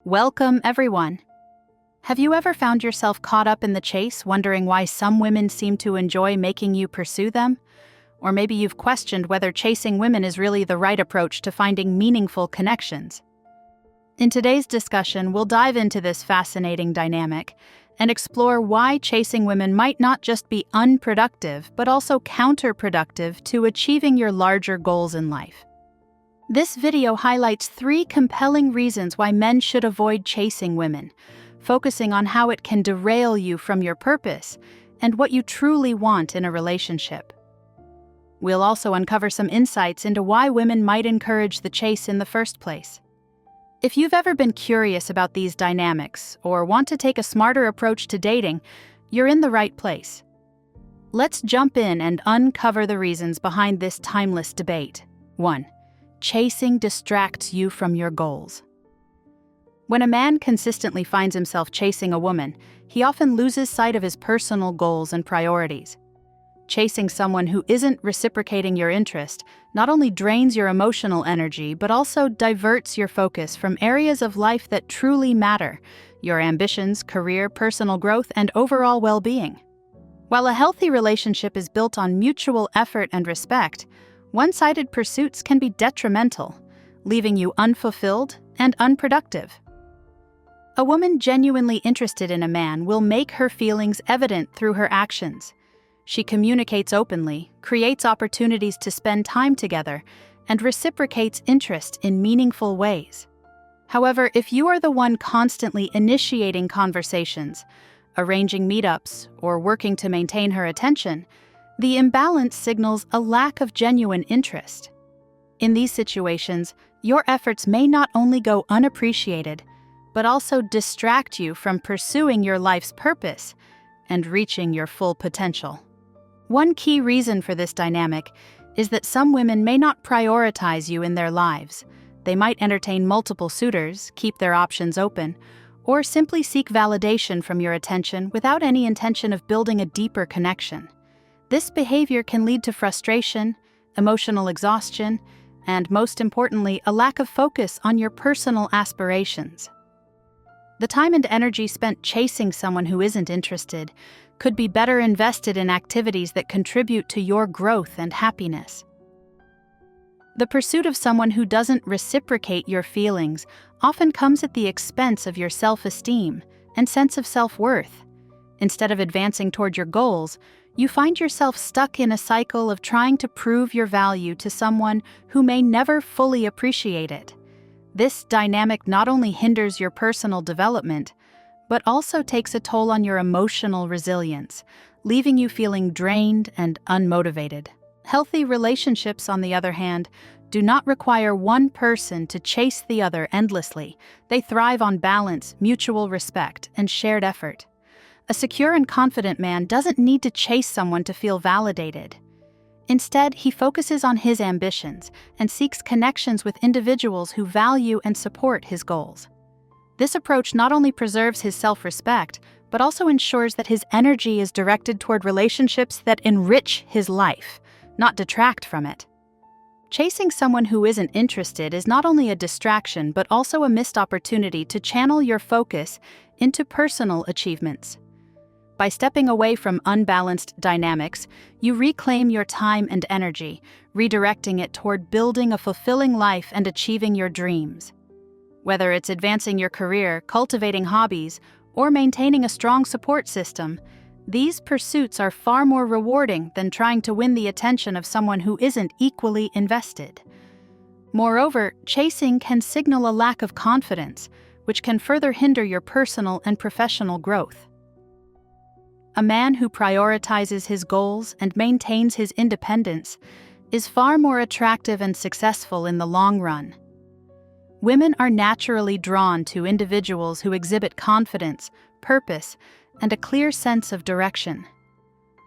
Welcome, everyone. Have you ever found yourself caught up in the chase, wondering why some women seem to enjoy making you pursue them? Or maybe you've questioned whether chasing women is really the right approach to finding meaningful connections. In today's discussion, we'll dive into this fascinating dynamic and explore why chasing women might not just be unproductive, but also counterproductive to achieving your larger goals in life. This video highlights 3 compelling reasons why men should avoid chasing women, focusing on how it can derail you from your purpose and what you truly want in a relationship. We'll also uncover some insights into why women might encourage the chase in the first place. If you've ever been curious about these dynamics or want to take a smarter approach to dating, you're in the right place. Let's jump in and uncover the reasons behind this timeless debate. 1. Chasing distracts you from your goals. When a man consistently finds himself chasing a woman, he often loses sight of his personal goals and priorities. Chasing someone who isn't reciprocating your interest not only drains your emotional energy, but also diverts your focus from areas of life that truly matter: your ambitions, career, personal growth, and overall well-being. While a healthy relationship is built on mutual effort and respect, one-sided pursuits can be detrimental, leaving you unfulfilled and unproductive. A woman genuinely interested in a man will make her feelings evident through her actions. She communicates openly, creates opportunities to spend time together, and reciprocates interest in meaningful ways. However, if you are the one constantly initiating conversations, arranging meetups, or working to maintain her attention, the imbalance signals a lack of genuine interest. In these situations, your efforts may not only go unappreciated, but also distract you from pursuing your life's purpose and reaching your full potential. One key reason for this dynamic is that some women may not prioritize you in their lives. They might entertain multiple suitors, keep their options open, or simply seek validation from your attention without any intention of building a deeper connection. This behavior can lead to frustration, emotional exhaustion, and most importantly, a lack of focus on your personal aspirations. The time and energy spent chasing someone who isn't interested could be better invested in activities that contribute to your growth and happiness. The pursuit of someone who doesn't reciprocate your feelings often comes at the expense of your self-esteem and sense of self-worth. Instead of advancing toward your goals, you find yourself stuck in a cycle of trying to prove your value to someone who may never fully appreciate it. This dynamic not only hinders your personal development, but also takes a toll on your emotional resilience, leaving you feeling drained and unmotivated. Healthy relationships, on the other hand, do not require one person to chase the other endlessly. They thrive on balance, mutual respect, and shared effort. A secure and confident man doesn't need to chase someone to feel validated. Instead, he focuses on his ambitions and seeks connections with individuals who value and support his goals. This approach not only preserves his self-respect, but also ensures that his energy is directed toward relationships that enrich his life, not detract from it. Chasing someone who isn't interested is not only a distraction, but also a missed opportunity to channel your focus into personal achievements. By stepping away from unbalanced dynamics, you reclaim your time and energy, redirecting it toward building a fulfilling life and achieving your dreams. Whether it's advancing your career, cultivating hobbies, or maintaining a strong support system, these pursuits are far more rewarding than trying to win the attention of someone who isn't equally invested. Moreover, chasing can signal a lack of confidence, which can further hinder your personal and professional growth. A man who prioritizes his goals and maintains his independence is far more attractive and successful in the long run. Women are naturally drawn to individuals who exhibit confidence, purpose, and a clear sense of direction.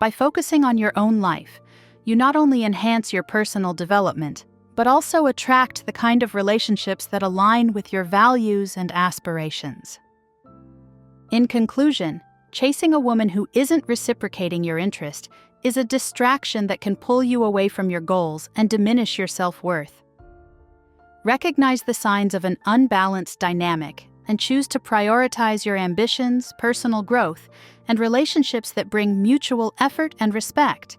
By focusing on your own life, you not only enhance your personal development, but also attract the kind of relationships that align with your values and aspirations. In conclusion, chasing a woman who isn't reciprocating your interest is a distraction that can pull you away from your goals and diminish your self-worth. Recognize the signs of an unbalanced dynamic and choose to prioritize your ambitions, personal growth, and relationships that bring mutual effort and respect.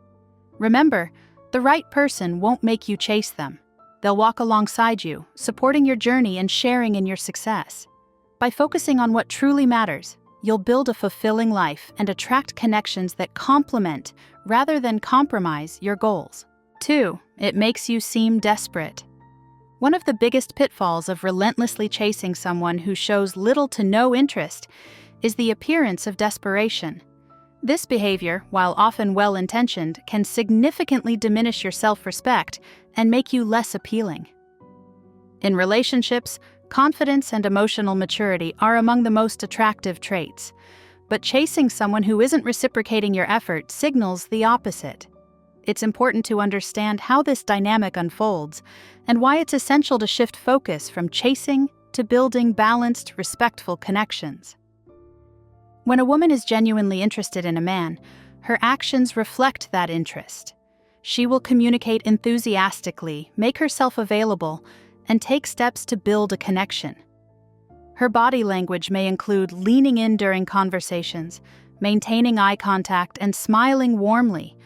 Remember, the right person won't make you chase them. They'll walk alongside you, supporting your journey and sharing in your success. By focusing on what truly matters, you'll build a fulfilling life and attract connections that complement, rather than compromise, your goals. 2. It makes you seem desperate. One of the biggest pitfalls of relentlessly chasing someone who shows little to no interest is the appearance of desperation. This behavior, while often well-intentioned, can significantly diminish your self-respect and make you less appealing. In relationships, confidence and emotional maturity are among the most attractive traits, but chasing someone who isn't reciprocating your effort signals the opposite. It's important to understand how this dynamic unfolds and why it's essential to shift focus from chasing to building balanced, respectful connections. When a woman is genuinely interested in a man, her actions reflect that interest. She will communicate enthusiastically, make herself available, and take steps to build a connection. Her body language may include leaning in during conversations, maintaining eye contact, and smiling warmly,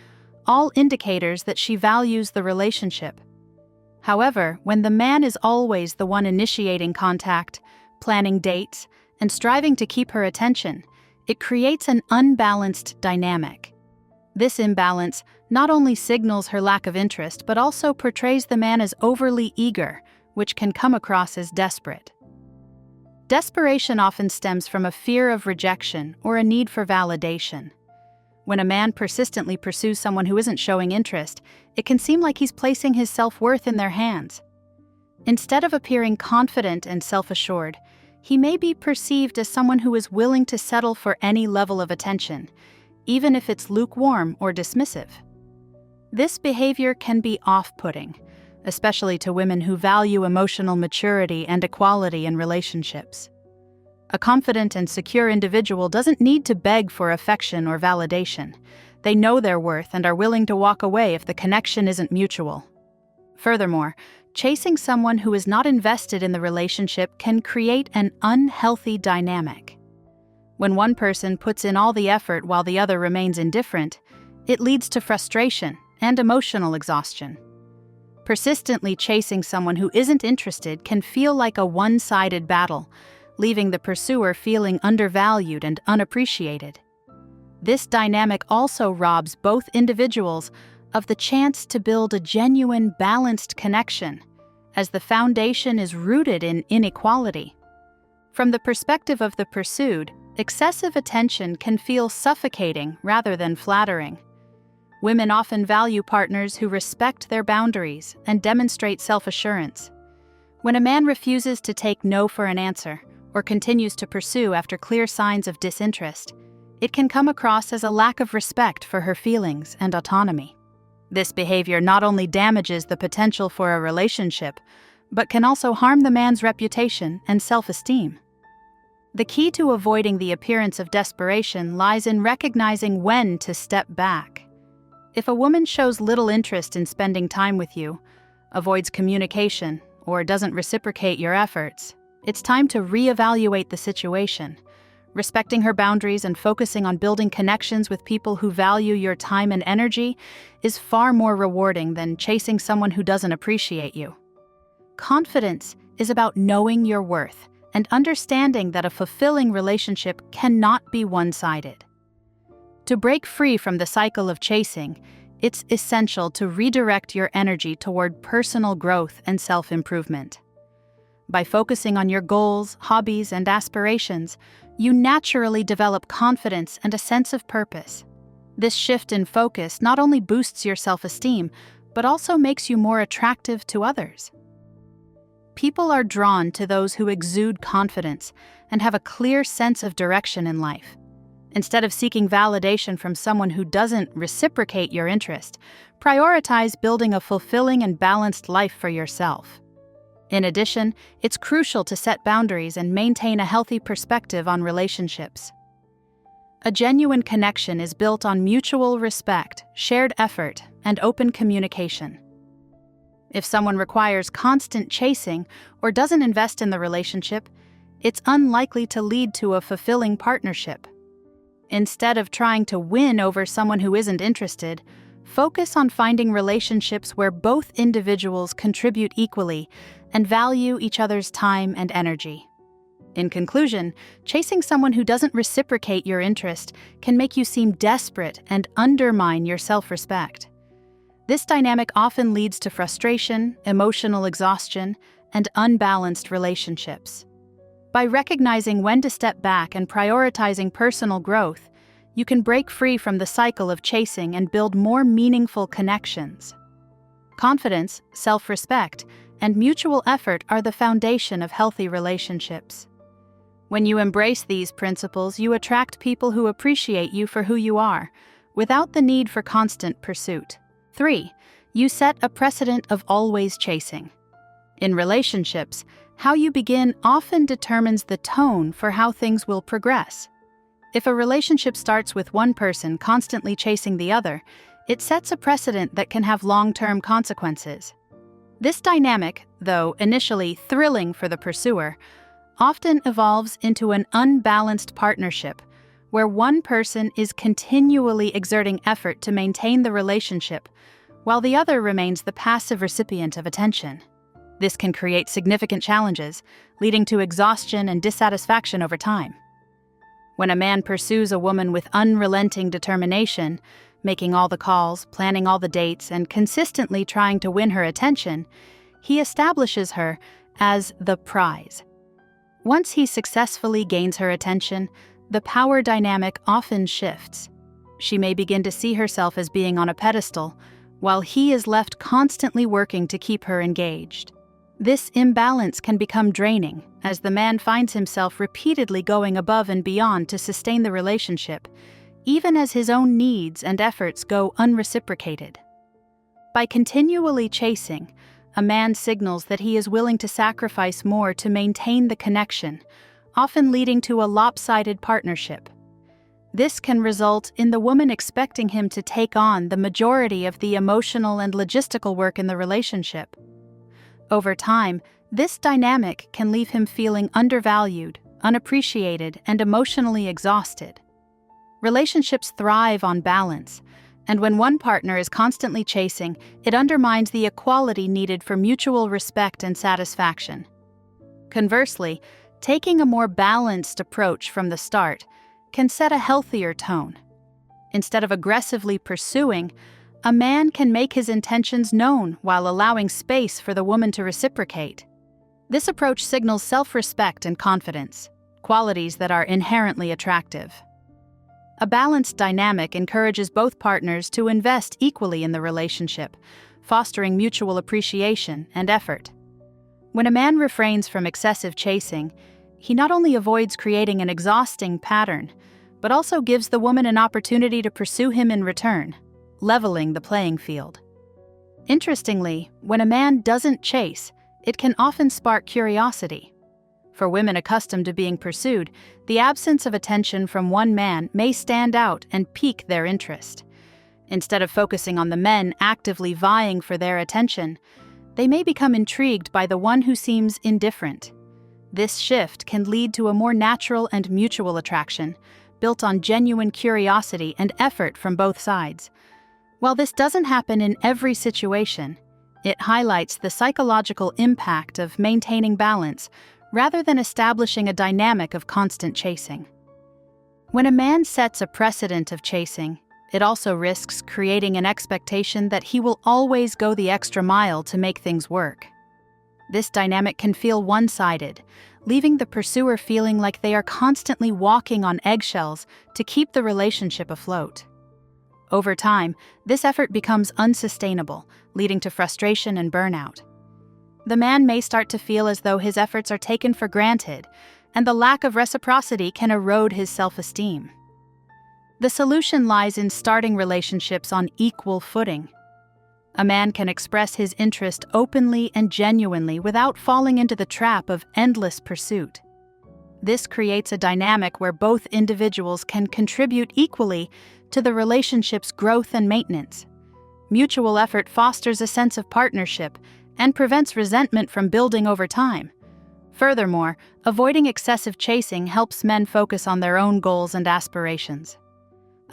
all indicators that she values the relationship. However, when the man is always the one initiating contact, planning dates, and striving to keep her attention, it creates an unbalanced dynamic. This imbalance not only signals her lack of interest but also portrays the man as overly eager, which can come across as desperate. Desperation often stems from a fear of rejection or a need for validation. When a man persistently pursues someone who isn't showing interest, it can seem like he's placing his self-worth in their hands. Instead of appearing confident and self-assured, he may be perceived as someone who is willing to settle for any level of attention, even if it's lukewarm or dismissive. This behavior can be off-putting, especially to women who value emotional maturity and equality in relationships. A confident and secure individual doesn't need to beg for affection or validation. They know their worth and are willing to walk away if the connection isn't mutual. Furthermore, chasing someone who is not invested in the relationship can create an unhealthy dynamic. When one person puts in all the effort while the other remains indifferent, it leads to frustration and emotional exhaustion. Persistently chasing someone who isn't interested can feel like a one-sided battle, leaving the pursuer feeling undervalued and unappreciated. This dynamic also robs both individuals of the chance to build a genuine, balanced connection, as the foundation is rooted in inequality. From the perspective of the pursued, excessive attention can feel suffocating rather than flattering. Women often value partners who respect their boundaries and demonstrate self-assurance. When a man refuses to take no for an answer or continues to pursue after clear signs of disinterest, it can come across as a lack of respect for her feelings and autonomy. This behavior not only damages the potential for a relationship, but can also harm the man's reputation and self-esteem. The key to avoiding the appearance of desperation lies in recognizing when to step back. If a woman shows little interest in spending time with you, avoids communication, or doesn't reciprocate your efforts, it's time to reevaluate the situation. Respecting her boundaries and focusing on building connections with people who value your time and energy is far more rewarding than chasing someone who doesn't appreciate you. Confidence is about knowing your worth and understanding that a fulfilling relationship cannot be one-sided. To break free from the cycle of chasing, it's essential to redirect your energy toward personal growth and self-improvement. By focusing on your goals, hobbies, and aspirations, you naturally develop confidence and a sense of purpose. This shift in focus not only boosts your self-esteem, but also makes you more attractive to others. People are drawn to those who exude confidence and have a clear sense of direction in life. Instead of seeking validation from someone who doesn't reciprocate your interest, prioritize building a fulfilling and balanced life for yourself. In addition, it's crucial to set boundaries and maintain a healthy perspective on relationships. A genuine connection is built on mutual respect, shared effort, and open communication. If someone requires constant chasing or doesn't invest in the relationship, it's unlikely to lead to a fulfilling partnership. Instead of trying to win over someone who isn't interested, focus on finding relationships where both individuals contribute equally and value each other's time and energy. In conclusion, chasing someone who doesn't reciprocate your interest can make you seem desperate and undermine your self-respect. This dynamic often leads to frustration, emotional exhaustion, and unbalanced relationships. By recognizing when to step back and prioritizing personal growth, you can break free from the cycle of chasing and build more meaningful connections. Confidence, self-respect, and mutual effort are the foundation of healthy relationships. When you embrace these principles, you attract people who appreciate you for who you are, without the need for constant pursuit. 3. You set a precedent of always chasing. In relationships, how you begin often determines the tone for how things will progress. If a relationship starts with one person constantly chasing the other, it sets a precedent that can have long-term consequences. This dynamic, though initially thrilling for the pursuer, often evolves into an unbalanced partnership where one person is continually exerting effort to maintain the relationship while the other remains the passive recipient of attention. This can create significant challenges, leading to exhaustion and dissatisfaction over time. When a man pursues a woman with unrelenting determination, making all the calls, planning all the dates, and consistently trying to win her attention, he establishes her as the prize. Once he successfully gains her attention, the power dynamic often shifts. She may begin to see herself as being on a pedestal, while he is left constantly working to keep her engaged. This imbalance can become draining, as the man finds himself repeatedly going above and beyond to sustain the relationship, even as his own needs and efforts go unreciprocated. By continually chasing, a man signals that he is willing to sacrifice more to maintain the connection, often leading to a lopsided partnership. This can result in the woman expecting him to take on the majority of the emotional and logistical work in the relationship. Over time, this dynamic can leave him feeling undervalued, unappreciated, and emotionally exhausted. Relationships thrive on balance, and when one partner is constantly chasing, it undermines the equality needed for mutual respect and satisfaction. Conversely, taking a more balanced approach from the start can set a healthier tone. Instead of aggressively pursuing, a man can make his intentions known while allowing space for the woman to reciprocate. This approach signals self-respect and confidence, qualities that are inherently attractive. A balanced dynamic encourages both partners to invest equally in the relationship, fostering mutual appreciation and effort. When a man refrains from excessive chasing, he not only avoids creating an exhausting pattern, but also gives the woman an opportunity to pursue him in return, leveling the playing field. Interestingly, when a man doesn't chase, it can often spark curiosity. For women accustomed to being pursued, the absence of attention from one man may stand out and pique their interest. Instead of focusing on the men actively vying for their attention, they may become intrigued by the one who seems indifferent. This shift can lead to a more natural and mutual attraction, built on genuine curiosity and effort from both sides. While this doesn't happen in every situation, it highlights the psychological impact of maintaining balance rather than establishing a dynamic of constant chasing. When a man sets a precedent of chasing, it also risks creating an expectation that he will always go the extra mile to make things work. This dynamic can feel one-sided, leaving the pursuer feeling like they are constantly walking on eggshells to keep the relationship afloat. Over time, this effort becomes unsustainable, leading to frustration and burnout. The man may start to feel as though his efforts are taken for granted, and the lack of reciprocity can erode his self-esteem. The solution lies in starting relationships on equal footing. A man can express his interest openly and genuinely without falling into the trap of endless pursuit. This creates a dynamic where both individuals can contribute equally to the relationship's growth and maintenance. Mutual effort fosters a sense of partnership and prevents resentment from building over time. Furthermore, avoiding excessive chasing helps men focus on their own goals and aspirations.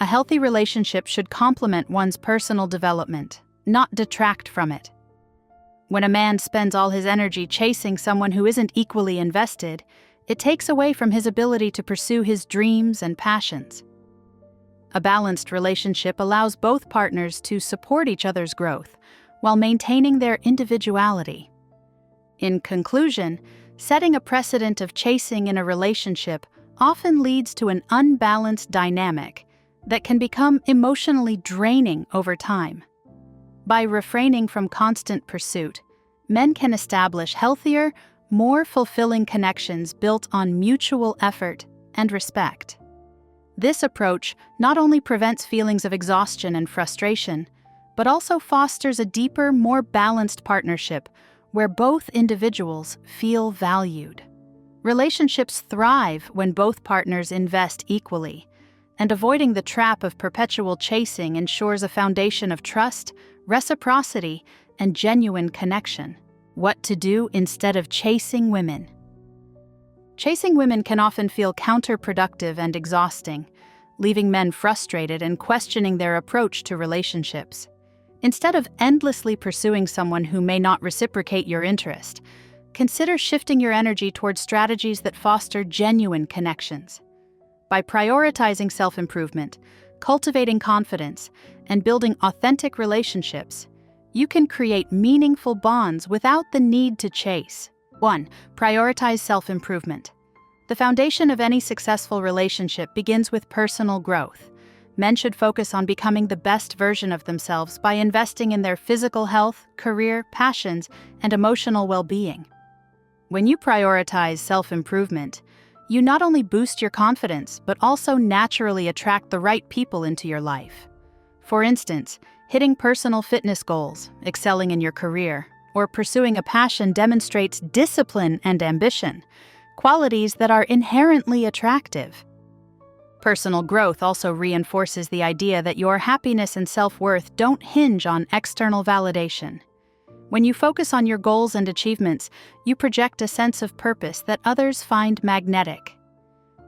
A healthy relationship should complement one's personal development, not detract from it. When a man spends all his energy chasing someone who isn't equally invested, it takes away from his ability to pursue his dreams and passions. A balanced relationship allows both partners to support each other's growth while maintaining their individuality. In conclusion, setting a precedent of chasing in a relationship often leads to an unbalanced dynamic that can become emotionally draining over time. By refraining from constant pursuit, men can establish healthier, more fulfilling connections built on mutual effort and respect. This approach not only prevents feelings of exhaustion and frustration, but also fosters a deeper, more balanced partnership where both individuals feel valued. Relationships thrive when both partners invest equally, and avoiding the trap of perpetual chasing ensures a foundation of trust, reciprocity, and genuine connection. What to do instead of chasing women? Chasing women can often feel counterproductive and exhausting, leaving men frustrated and questioning their approach to relationships. Instead of endlessly pursuing someone who may not reciprocate your interest, consider shifting your energy towards strategies that foster genuine connections. By prioritizing self-improvement, cultivating confidence, and building authentic relationships, you can create meaningful bonds without the need to chase. 1. Prioritize self-improvement. The foundation of any successful relationship begins with personal growth. Men should focus on becoming the best version of themselves by investing in their physical health, career, passions, and emotional well-being. When you prioritize self-improvement, you not only boost your confidence, but also naturally attract the right people into your life. For instance, hitting personal fitness goals, excelling in your career, or pursuing a passion demonstrates discipline and ambition, qualities that are inherently attractive. Personal growth also reinforces the idea that your happiness and self-worth don't hinge on external validation. When you focus on your goals and achievements, you project a sense of purpose that others find magnetic.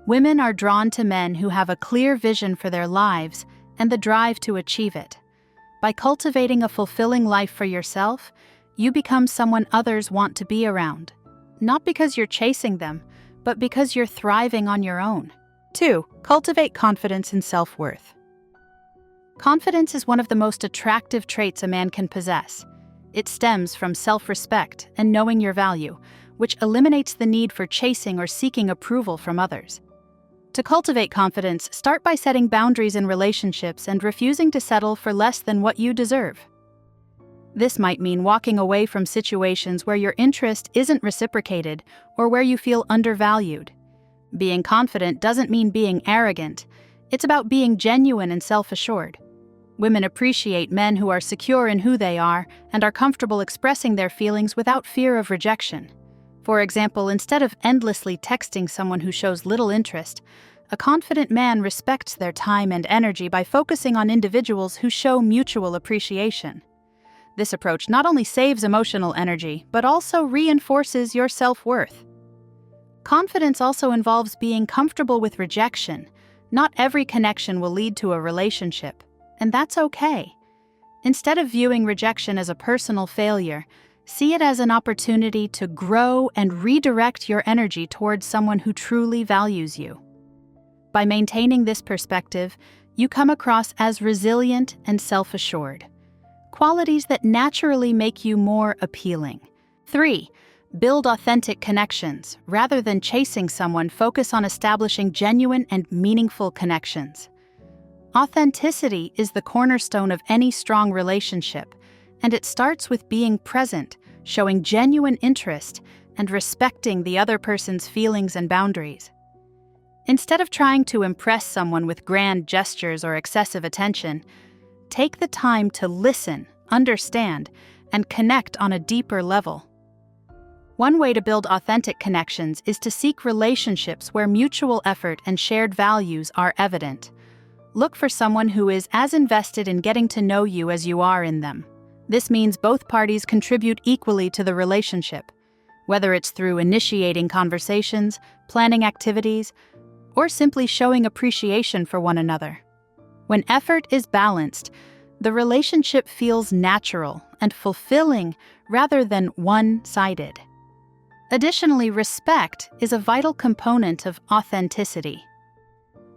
Women are drawn to men who have a clear vision for their lives and the drive to achieve it. By cultivating a fulfilling life for yourself, you become someone others want to be around. Not because you're chasing them, but because you're thriving on your own. 2. Cultivate confidence and self-worth. Confidence is one of the most attractive traits a man can possess. It stems from self-respect and knowing your value, which eliminates the need for chasing or seeking approval from others. To cultivate confidence, start by setting boundaries in relationships and refusing to settle for less than what you deserve. This might mean walking away from situations where your interest isn't reciprocated or where you feel undervalued. Being confident doesn't mean being arrogant. It's about being genuine and self-assured. Women appreciate men who are secure in who they are and are comfortable expressing their feelings without fear of rejection. For example, instead of endlessly texting someone who shows little interest, a confident man respects their time and energy by focusing on individuals who show mutual appreciation. This approach not only saves emotional energy, but also reinforces your self-worth. Confidence also involves being comfortable with rejection. Not every connection will lead to a relationship, and that's okay. Instead of viewing rejection as a personal failure, see it as an opportunity to grow and redirect your energy towards someone who truly values you. By maintaining this perspective, you come across as resilient and self-assured, qualities that naturally make you more appealing. 3. Build authentic connections. Rather than chasing someone, focus on establishing genuine and meaningful connections. Authenticity is the cornerstone of any strong relationship, and it starts with being present, showing genuine interest, and respecting the other person's feelings and boundaries. Instead of trying to impress someone with grand gestures or excessive attention, take the time to listen, understand, and connect on a deeper level. One way to build authentic connections is to seek relationships where mutual effort and shared values are evident. Look for someone who is as invested in getting to know you as you are in them. This means both parties contribute equally to the relationship. whether it's through initiating conversations, planning activities, or simply showing appreciation for one another. When effort is balanced, the relationship feels natural and fulfilling rather than one-sided. Additionally, respect is a vital component of authenticity.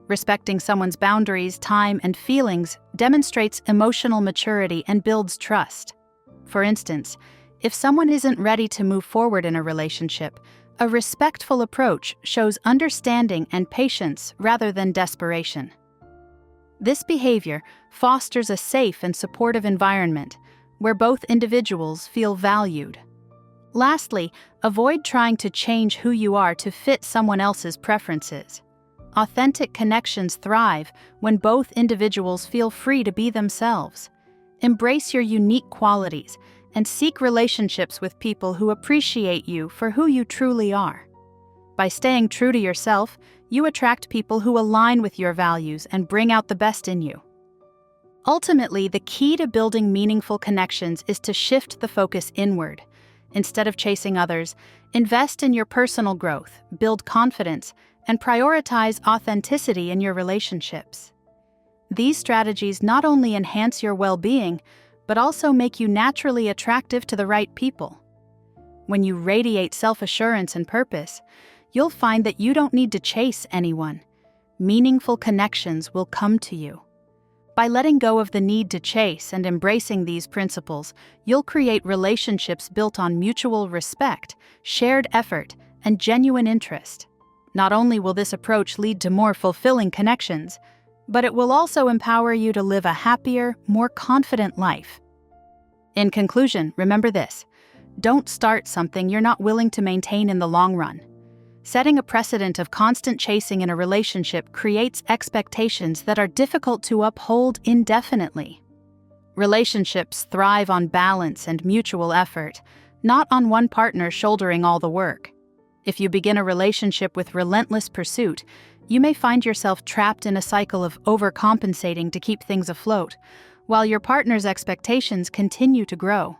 Respecting someone's boundaries, time, and feelings demonstrates emotional maturity and builds trust. For instance, if someone isn't ready to move forward in a relationship, a respectful approach shows understanding and patience rather than desperation. This behavior fosters a safe and supportive environment where both individuals feel valued. Lastly, avoid trying to change who you are to fit someone else's preferences. Authentic connections thrive when both individuals feel free to be themselves. Embrace your unique qualities and seek relationships with people who appreciate you for who you truly are. By staying true to yourself, you attract people who align with your values and bring out the best in you. Ultimately, the key to building meaningful connections is to shift the focus inward. Instead of chasing others, invest in your personal growth, build confidence, and prioritize authenticity in your relationships. These strategies not only enhance your well-being, but also make you naturally attractive to the right people. When you radiate self-assurance and purpose, you'll find that you don't need to chase anyone. Meaningful connections will come to you. By letting go of the need to chase and embracing these principles, you'll create relationships built on mutual respect, shared effort, and genuine interest. Not only will this approach lead to more fulfilling connections, but it will also empower you to live a happier, more confident life. In conclusion, remember this: don't start something you're not willing to maintain in the long run. Setting a precedent of constant chasing in a relationship creates expectations that are difficult to uphold indefinitely. Relationships thrive on balance and mutual effort, not on one partner shouldering all the work. If you begin a relationship with relentless pursuit, you may find yourself trapped in a cycle of overcompensating to keep things afloat, while your partner's expectations continue to grow.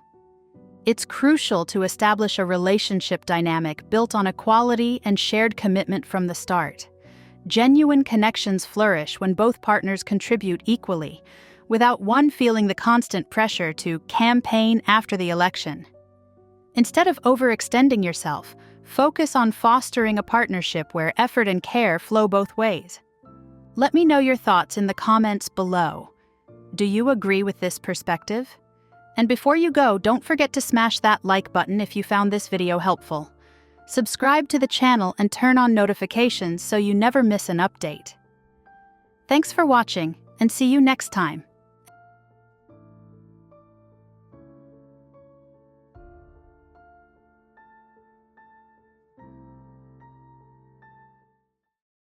It's crucial to establish a relationship dynamic built on equality and shared commitment from the start. Genuine connections flourish when both partners contribute equally, without one feeling the constant pressure to campaign after the election. Instead of overextending yourself, focus on fostering a partnership where effort and care flow both ways. Let me know your thoughts in the comments below. Do you agree with this perspective? And before you go, don't forget to smash that like button if you found this video helpful. Subscribe to the channel and turn on notifications so you never miss an update. Thanks for watching, and see you next time.